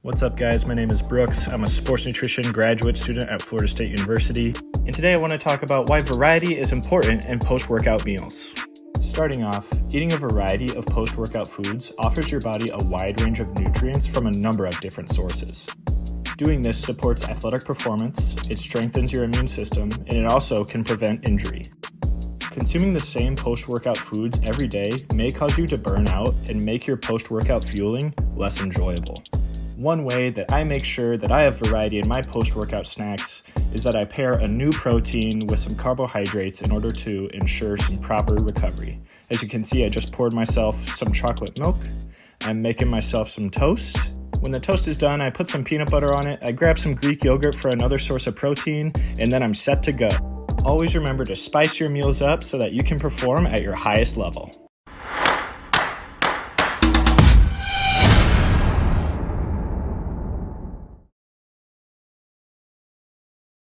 What's up, guys? My name is Brooks. I'm a sports nutrition graduate student at Florida State University, and today I want to talk about why variety is important in post-workout meals. Starting off, eating a variety of post-workout foods offers your body a wide range of nutrients from a number of different sources. Doing this supports athletic performance, it strengthens your immune system, and it also can prevent injury. Consuming the same post-workout foods every day may cause you to burn out and make your post-workout fueling less enjoyable. One way that I make sure that I have variety in my post-workout snacks is that I pair a new protein with some carbohydrates in order to ensure some proper recovery. As you can see, I just poured myself some chocolate milk. I'm making myself some toast. When the toast is done, I put some peanut butter on it. I grab some Greek yogurt for another source of protein, and then I'm set to go. Always remember to spice your meals up so that you can perform at your highest level.